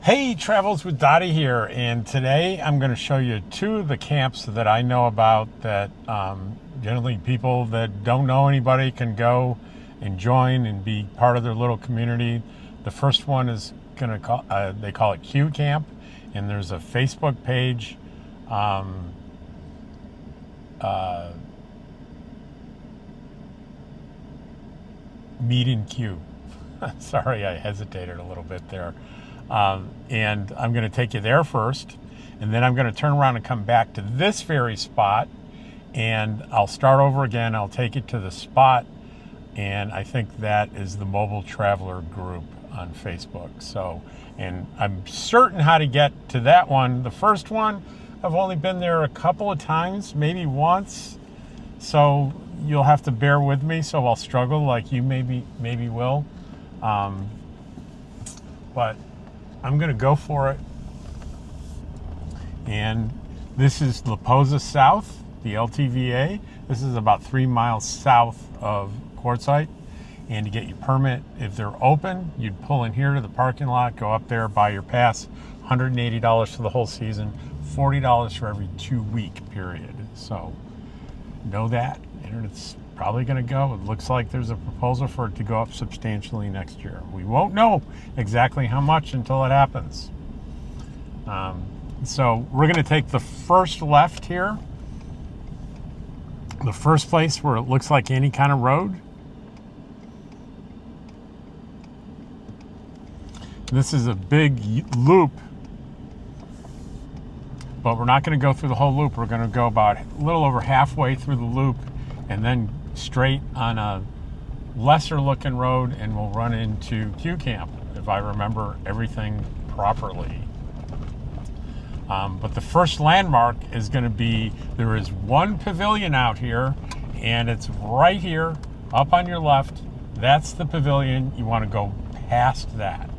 Hey, Travels with Dottie here, and today I'm going to show you two of the camps that I know about that generally people that don't know anybody can go and join and be part of their little community. The first one is going to call, they call it Q Camp, and there's a Facebook page. Meet in Q. Sorry, I hesitated a little bit there. And I'm going to take you there first, and then I'm going to turn around and come back to this very spot, and I'll start over again. I'll take you to the spot, and I think that is the Mobile Traveler group on Facebook. So, and I'm certain how to get to that one. The first one, I've only been there a couple of times, maybe once, so you'll have to bear with me. So I'll struggle like you maybe will, but I'm going to go for it. And this is the Posa South, the LTVA. This is about 3 miles south of Quartzsite. And to get your permit, if they're open, you'd pull in here to the parking lot, go up there, buy your pass, $180 for the whole season, $40 for every 2-week period. So know that, and it's probably going to go. It looks like there's a proposal for it to go up substantially next year. We won't know exactly how much until it happens. So we're going to take the first left here. The first place where it looks like any kind of road. This is a big loop, but we're not going to go through the whole loop. We're going to go about a little over halfway through the loop and then straight on a lesser looking road, and we'll run into Q Camp if I remember everything properly. But the first landmark is going to be, there is one pavilion out here, and it's right here up on your left. That's the pavilion. You want to go past that.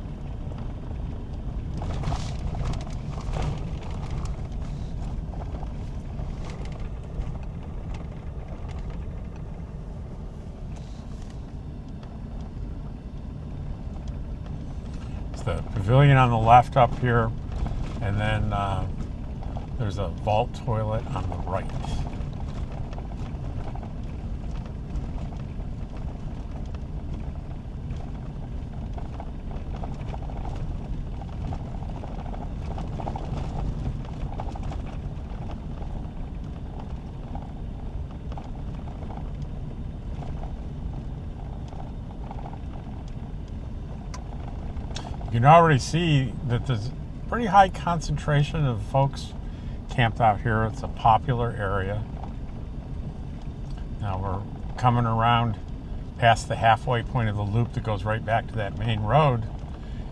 The pavilion on the left up here, and then there's a vault toilet on the right. You can already see that there's a pretty high concentration of folks camped out here. It's a popular area. Now we're coming around past the halfway point of the loop that goes right back to that main road.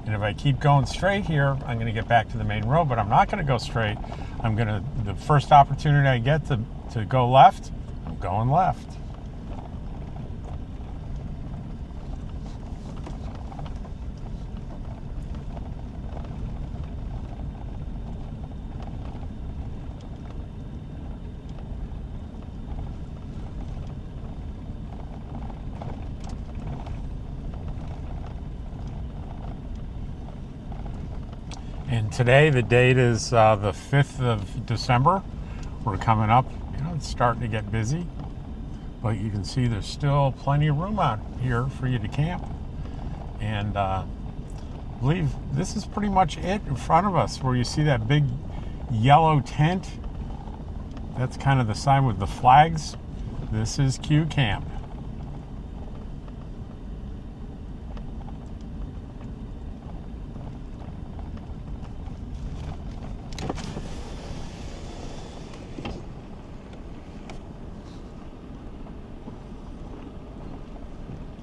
And if I keep going straight here, I'm going to get back to the main road, but I'm not going to go straight. The first opportunity I get to go left, I'm going left. And today, the date is the 5th of December. We're coming up, it's starting to get busy, but you can see there's still plenty of room out here for you to camp. And I believe this is pretty much it in front of us, where you see that big yellow tent. That's kind of the sign with the flags. This is Q Camp.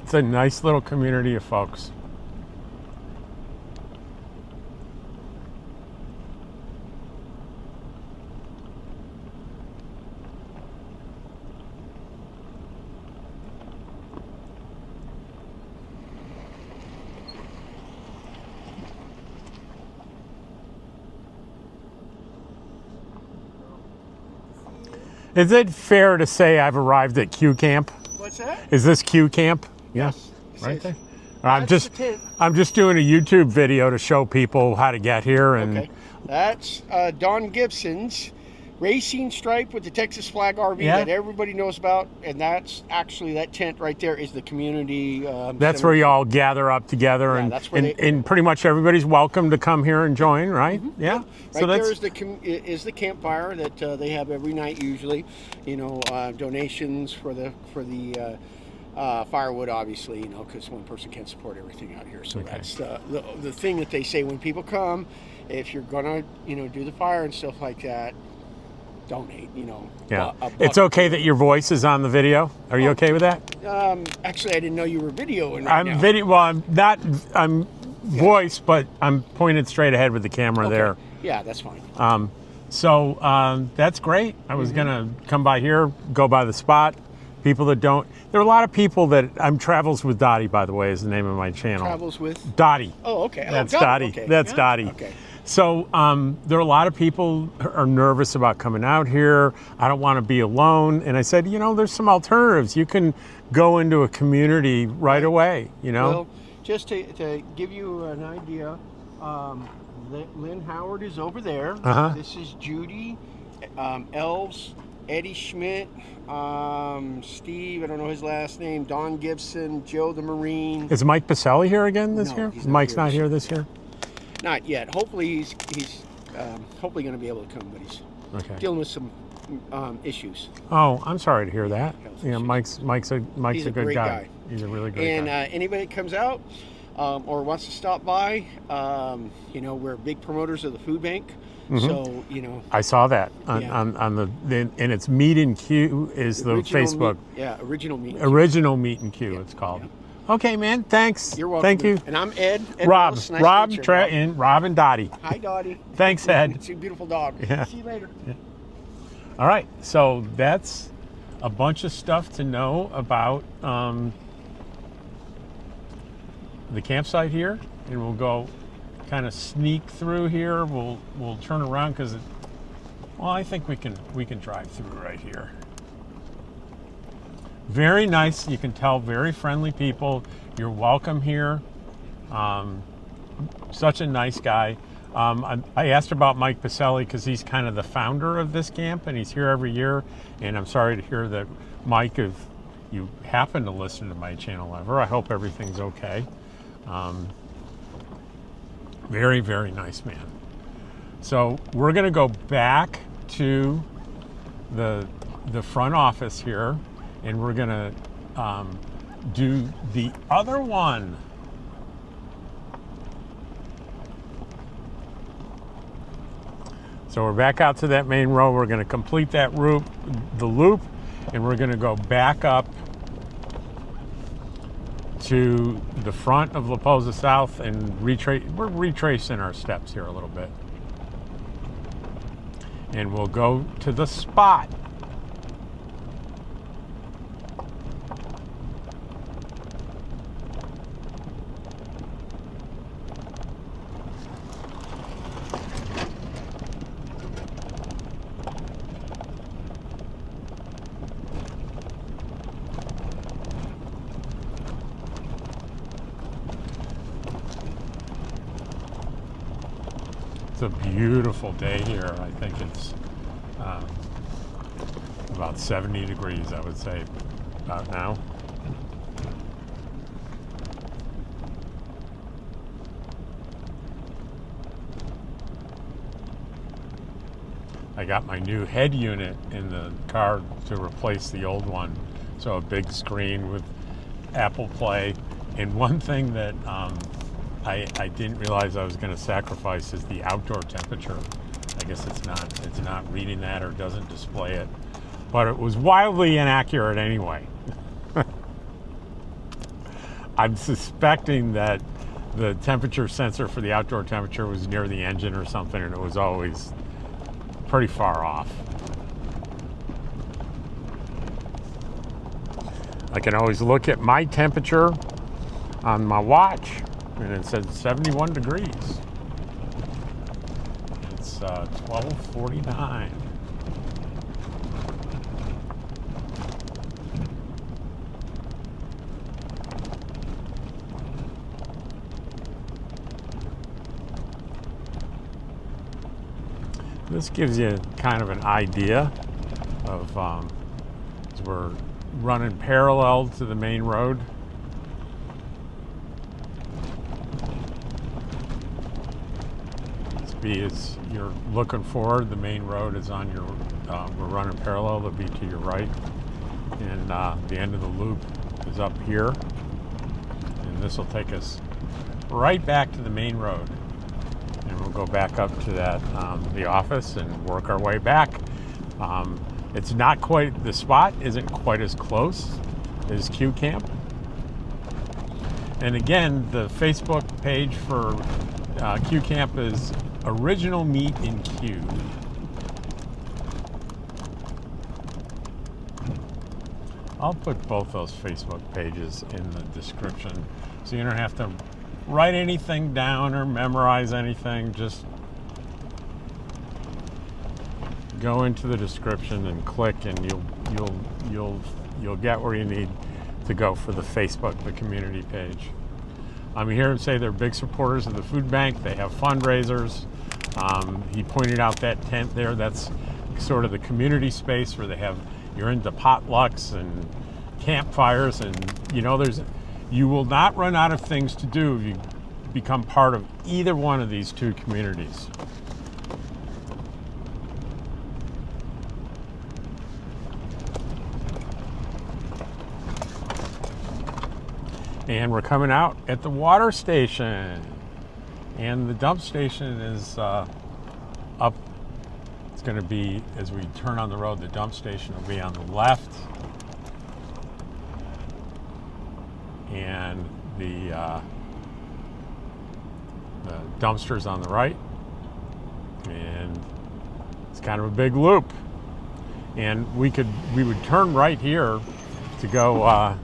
It's a nice little community of folks. Is it fair to say I've arrived at Q Camp? What's that? Is this Q Camp? Yes. Right there? I'm That's the tent. I'm just doing a YouTube video to show people how to get here. And Okay. That's Don Gibson's racing stripe with the Texas flag RV that everybody knows about, and that's actually, that tent right there is the community. That's center. where you all gather up together, Yeah, and that's where and pretty much everybody's welcome to come here and join, right? Yeah. Right So there that's is the campfire that they have every night usually. You know, donations for the firewood, obviously, you know, because one person can't support everything out here. So that's the thing that they say when people come. If you're gonna, you know, do the fire and stuff like that, donate. You know. Yeah. It's okay that your voice is on the video. Are you okay with that? Actually, I didn't know you were videoing. I'm video. Well, I'm not. I'm voice, but I'm pointed straight ahead with the camera there. Yeah, that's fine. So that's great. I was gonna come by here, go by the spot. People that don't. There are a lot of people that Travels with Dottie, by the way, is the name of my channel. Travels with Dottie. Oh, okay. That's Dottie. Okay. That's Dottie. Okay. So there are a lot of people who are nervous about coming out here. I don't want to be alone. And I said, you know, there's some alternatives. You can go into a community right away, you know? Well, just to give you an idea, Lynn Howard is over there. This is Judy, Elves, Eddie Schmidt, Steve, I don't know his last name, Don Gibson, Joe the Marine. Is Mike Pacelli here again this No, year? he's not Mike's here not here this year? Not yet. Hopefully he's hopefully going to be able to come, but he's dealing with some issues. Oh, I'm sorry to hear that. Health Yeah, issues. Mike's a good great guy. He's a really great and guy. anybody that comes out or wants to stop by, you know, we're big promoters of the food bank. So, you know, I saw that on the and it's Meat and Q is the Facebook. Original Meat. Original Meat and Q, it's called. Yeah. Okay, man. Thanks. You're welcome. Thank you. And I'm Ed. Rob. Willis. Nice Rob to meet you. and Rob and Dottie. Hi, Dottie. Thanks, Ed. It's a beautiful dog. Yeah. See you later. Yeah. All right. So that's a bunch of stuff to know about the campsite here, and we'll go kind of sneak through here. We'll turn around because well, I think we can drive through right here. Very nice. You can tell, very friendly people. You're welcome here. Such a nice guy. I asked about Mike Pacelli because he's kind of the founder of this camp, and he's here every year. And I'm sorry to hear that, Mike, if you happen to listen to my channel ever, I hope everything's okay. Very, very nice man. So we're going to go back to the front office here, and we're going to do the other one. So we're back out to that main road. We're going to complete that loop, and we're going to go back up to the front of La Posa South and we're retracing our steps here a little bit. And we'll go to the spot. It's a beautiful day here. I think it's about 70 degrees, I would say, about now. I got my new head unit in the car to replace the old one. So a big screen with Apple Play. And one thing that I didn't realize I was going to sacrifice is the outdoor temperature. I guess it's not reading that or doesn't display it, but it was wildly inaccurate anyway. I'm suspecting that the temperature sensor for the outdoor temperature was near the engine or something, and it was always pretty far off. I can always look at my temperature on my watch, and it says 71 degrees. It's 12:49. this gives you kind of an idea of, as we're running parallel to the main road. Speed is you're looking forward, the main road is on your, we're running parallel, it'll be to your right. And the end of the loop is up here. And this will take us right back to the main road. And we'll go back up to that, the office and work our way back. It's not quite, the spot isn't quite as close as Q Camp. And again, the Facebook page for Q Camp is Original Meat in Q. I'll put both those Facebook pages in the description, so you don't have to write anything down or memorize anything. Just go into the description and click, and you'll get where you need to go for the Facebook, the community page. I'm here to say they're big supporters of the food bank. They have fundraisers. He pointed out that tent there. That's sort of the community space where they have, you're into potlucks and campfires, and you will not run out of things to do if you become part of either one of these two communities. And we're coming out at the water station, and the dump station is up. It's going to be, as we turn on the road, the dump station will be on the left, and the dumpster's on the right. And it's kind of a big loop, and we would turn right here to go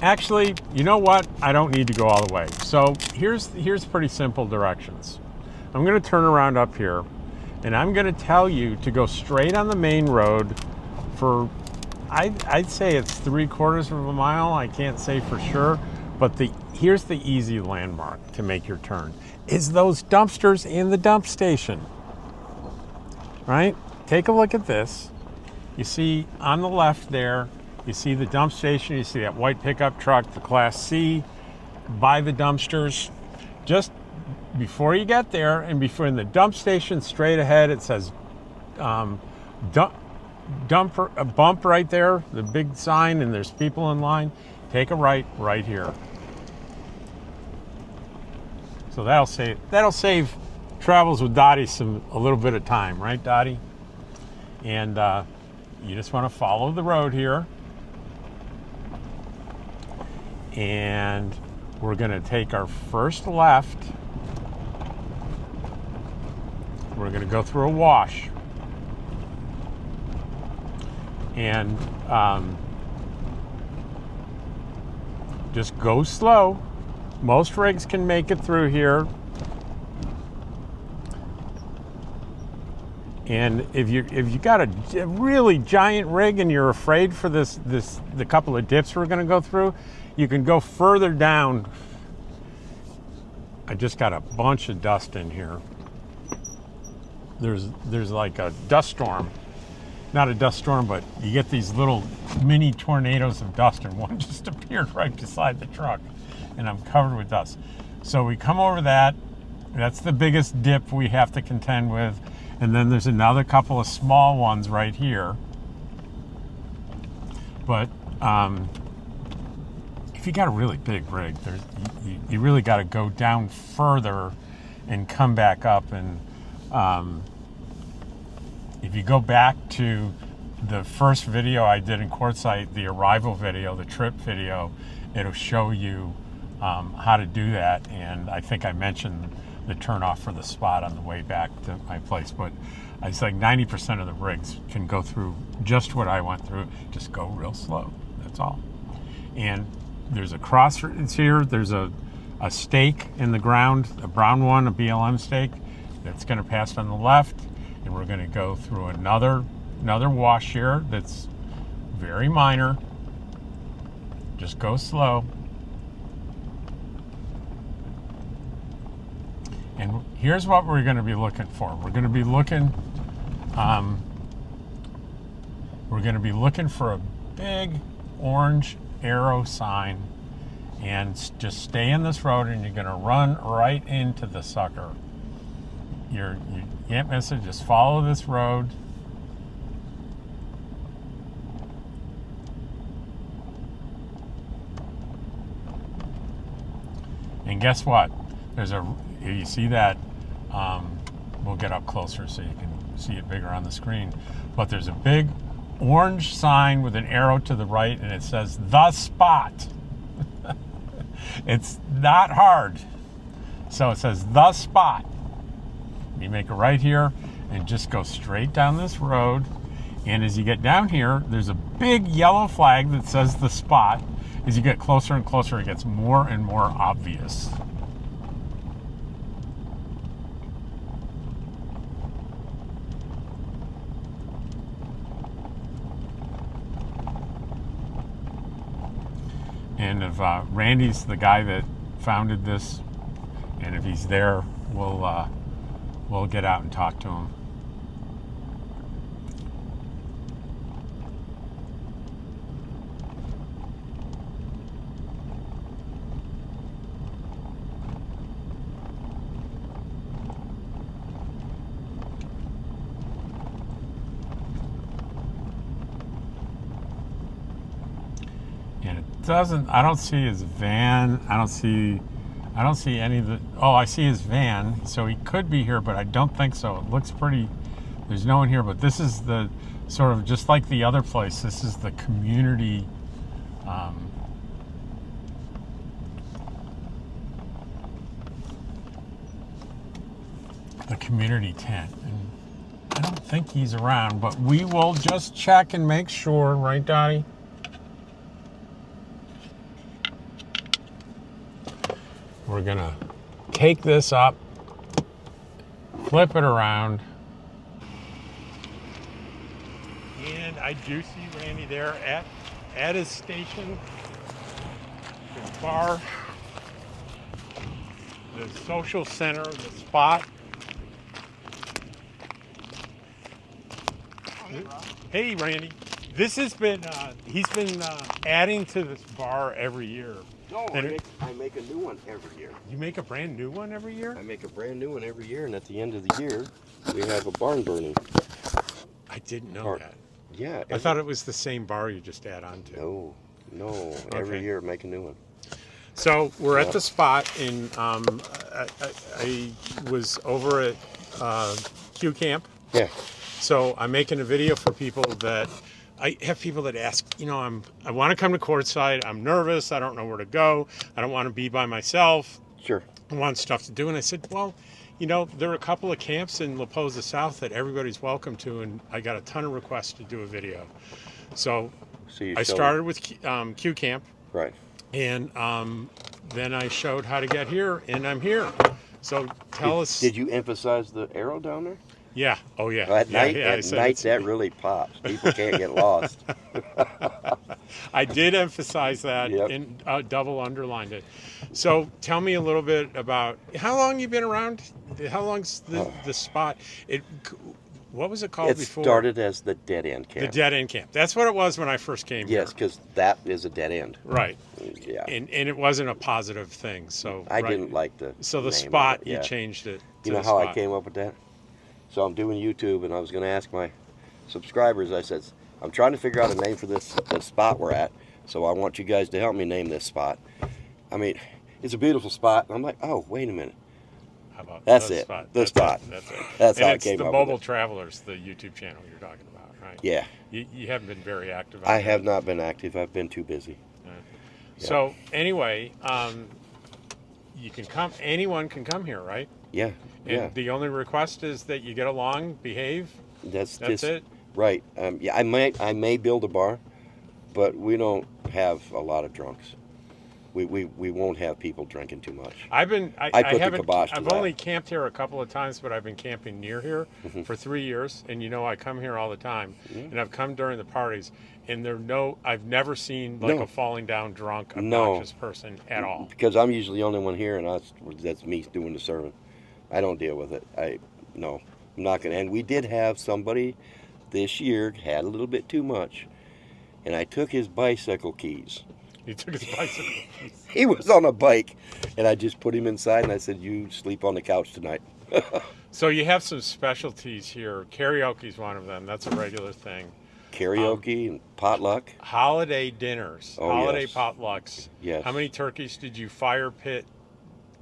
actually, you know what? I don't need to go all the way. So here's pretty simple directions. I'm going to turn around up here, and I'm going to tell you to go straight on the main road for, I'd say it's 3/4 of a mile. I can't say for sure, but here's the easy landmark to make your turn, is those dumpsters in the dump station, right? Take a look at this. You see on the left there, you see the dump station, you see that white pickup truck, the Class C, by the dumpsters. Just before you get there, and before in the dump station straight ahead, it says bump right there, the big sign, and there's people in line. Take a right here. So that'll save Travels with Dottie a little bit of time, right, Dottie? And you just want to follow the road here, and we're going to take our first left. We're going to go through a wash, and just go slow. Most rigs can make it through here. And if you got a really giant rig and you're afraid for the couple of dips we're going to go through, you can go further down. I just got a bunch of dust in here. There's like a dust storm. Not a dust storm, but you get these little mini tornadoes of dust, and one just appeared right beside the truck, and I'm covered with dust. So we come over that. That's the biggest dip we have to contend with. And then there's another couple of small ones right here. But if you got a really big rig, you really got to go down further and come back up. And if you go back to the first video I did in Quartzsite, the arrival video, the trip video, it'll show you how to do that. And I think I mentioned the turn off for the spot on the way back to my place, but it's like 90% of the rigs can go through just what I went through. Just go real slow, that's all. And there's a crossroads here. There's a stake in the ground, a brown one, a BLM stake that's going to pass on the left, and we're going to go through another wash here that's very minor. Just go slow. And here's what we're going to be looking for. We're going to be looking for a big orange arrow sign, and just stay in this road, and you're going to run right into the sucker. You can't miss it. Just follow this road. And guess what? You see that? We'll get up closer so you can see it bigger on the screen. But there's a big orange sign with an arrow to the right, and it says "The Spot." It's not hard. So it says "The Spot." You make a right here and just go straight down this road. And as you get down here, there's a big yellow flag that says "The Spot." As you get closer and closer, it gets more and more obvious. And if Randy's the guy that founded this, and if he's there, we'll get out and talk to him. I don't see his van. I don't see any of the, oh, I see his van, so he could be here, but I don't think so. It looks pretty, there's no one here, but this is the sort of, just like the other place, this is the community tent. And I don't think he's around, but we will just check and make sure, right, Dottie? We're gonna take this up, flip it around, and I do see Randy there at his station, the bar, the social center, the spot. Hey, Randy. This has been, he's been adding to this bar every year. No, I make a new one every year. You make a brand new one every year? I make a brand new one every year, and at the end of the year, we have a barn burning. I didn't know that. Yeah. I thought it was the same bar you just add on to. No. Every year, make a new one. So we're at the spot in, I was over at Q Camp. Yeah. So I'm making a video for people that, I have people that ask, I want to come to Quartzsite. I'm nervous. I don't know where to go. I don't want to be by myself. Sure. I want stuff to do. And I said, well, there are a couple of camps in Posa South that everybody's welcome to. And I got a ton of requests to do a video. So I started with Q Camp. Right. And then I showed how to get here, and I'm here. So tell us. Did you emphasize the arrow down there? Yeah. Oh, yeah. At night, that really pops. People can't get lost. I did emphasize that and double underlined it. So tell me a little bit about how long you've been around. How long's the spot? What was it called before? It started as the dead end camp. The dead end camp. That's what it was when I first came here. Yes, because that is a dead end. Right. Yeah. And it wasn't a positive thing. So I didn't like the So the spot, you changed it. You know how I came up with that? So I'm doing YouTube, and I was going to ask my subscribers, I said, I'm trying to figure out a name for this spot we're at, so I want you guys to help me name this spot. I mean, it's a beautiful spot. And I'm like, oh, wait a minute. How about That's it. Spot? The spot. That's it. That's how I came up with it. And it's the Mobile Travelers, the YouTube channel you're talking about, right? Yeah. You haven't been very active. I have not been active. I've been too busy. Yeah. So anyway, you can come. Anyone can come here, right? Yeah. And the only request is that you get along, behave. That's it. Right. Yeah. I may build a bar, but we don't have a lot of drunks. We won't have people drinking too much. I've I've only camped here a couple of times, but I've been camping near here for 3 years, and I come here all the time, and I've come during the parties, and I've never seen a falling down drunk, obnoxious person at all. Because I'm usually the only one here, and that's me doing the serving. I don't deal with it. No, I'm not gonna. And we did have somebody this year had a little bit too much, and I took his bicycle keys. He took his bicycle. He was on a bike, and I just put him inside, and I said, "You sleep on the couch tonight." So you have some specialties here. Karaoke's one of them. That's a regular thing. Karaoke and potluck. Holiday dinners. Oh, holiday yes. potlucks. Yes. How many turkeys did you fire pit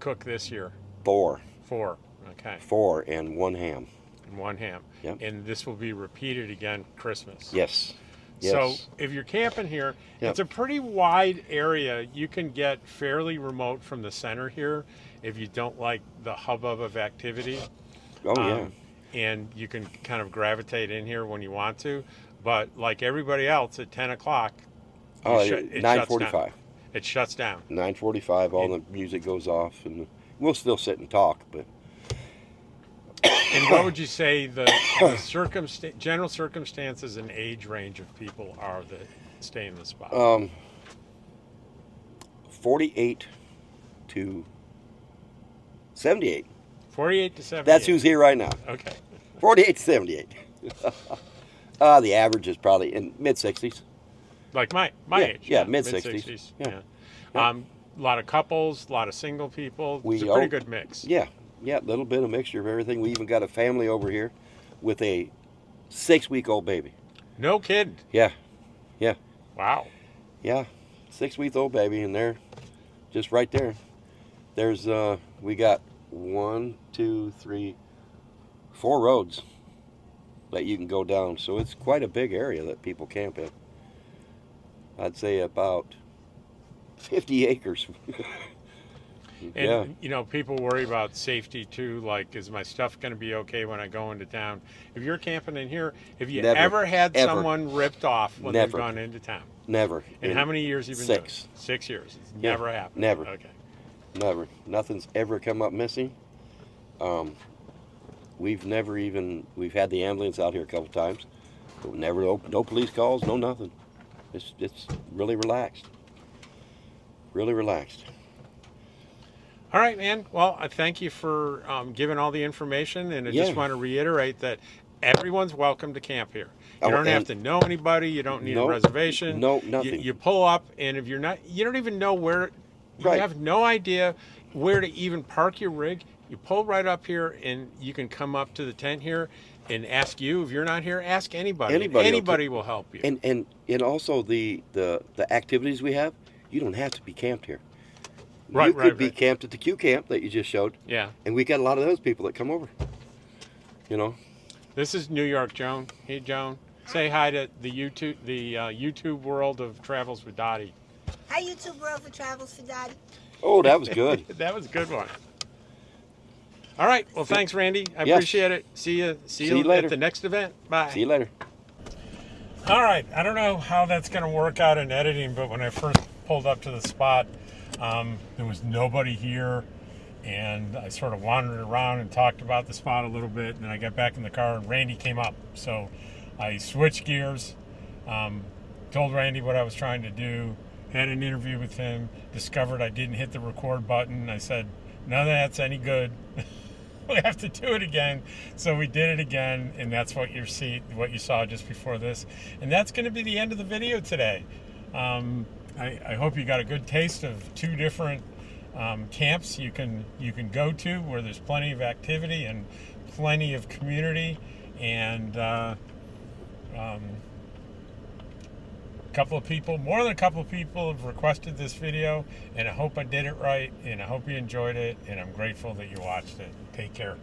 cook this year? 4. 4. Okay. 4 and 1 ham. And 1 ham. Yep. And this will be repeated again Christmas. Yes. Yes. So if you're camping here, Yep. it's a pretty wide area. You can get fairly remote from the center here if you don't like the hubbub of activity. Oh yeah. And you can kind of gravitate in here when you want to. But like everybody else at 10 o'clock, Oh, it 9:45. It shuts down. 9:45. All the music goes off, and we'll still sit and talk. But And what would you say the general circumstances and age range of people are that stay in the spot? 48 to 78. 48 to 78. That's who's here right now. Okay. 48 to 78. The average is probably in mid-60s. Like my Yeah, age. yeah, mid-60s. Yeah. Yeah. A lot of couples, a lot of single people. We It's a pretty all- good mix. Yeah, a little bit of mixture of everything. We even got a family over here with a 6-week-old baby. No kidding. Yeah, Wow. yeah, 6-week-old baby, and they're just right there. There's we got 1, 2, 3, 4 roads that you can go down, so it's quite a big area that people camp in. I'd say about 50 acres. And, you know, people worry about safety too. Like, is my stuff going to be okay when I go into town? If you're camping in here, have you Never, ever had ever. someone ripped off when Never. they've gone into town? Never. And how many years have you been 6. doing it? 6 years. It's Yeah, never happened. never. Okay. Never. Nothing's ever come up missing. We've had the ambulance out here a couple times, but never, no police calls, no nothing. It's really relaxed. Really relaxed. All right, man. Well, I thank you for giving all the information, and I Yeah. just want to reiterate that everyone's welcome to camp here. You Oh, don't have and- to know anybody. You don't need No, a reservation. no, nothing. You pull up, and if you're not, you don't even know where. You Right. have no idea where to even park your rig. You pull right up here, and you can come up to the tent here and ask you. If you're not here, ask anybody. Anybody will help you. And also the activities we have, you don't have to be camped here. Right, you could right, be right. camped at the Q camp that you just showed, Yeah. and we got a lot of those people that come over. You know. This is New York, Joan. Hey, Joan. Say hi to the YouTube world of Travels with Dottie. Hi, YouTube world for Travels with Dottie. Oh, that was good. That was a good one. All right. Well, thanks, Randy. I Yes. appreciate it. See you later. at the next event. Bye. See you later. All right. I don't know how that's going to work out in editing, but when I first pulled up to the spot, there was nobody here, and I sort of wandered around and talked about the spot a little bit, and then I got back in the car, and Randy came up. So I switched gears, told Randy what I was trying to do, had an interview with him, discovered I didn't hit the record button. I said, none of that's any good. We have to do it again. So we did it again, and that's what you saw just before this. And that's going to be the end of the video today. I hope you got a good taste of 2 different camps you can go to where there's plenty of activity and plenty of community, and more than a couple of people have requested this video, and I hope I did it right, and I hope you enjoyed it, and I'm grateful that you watched it. Take care.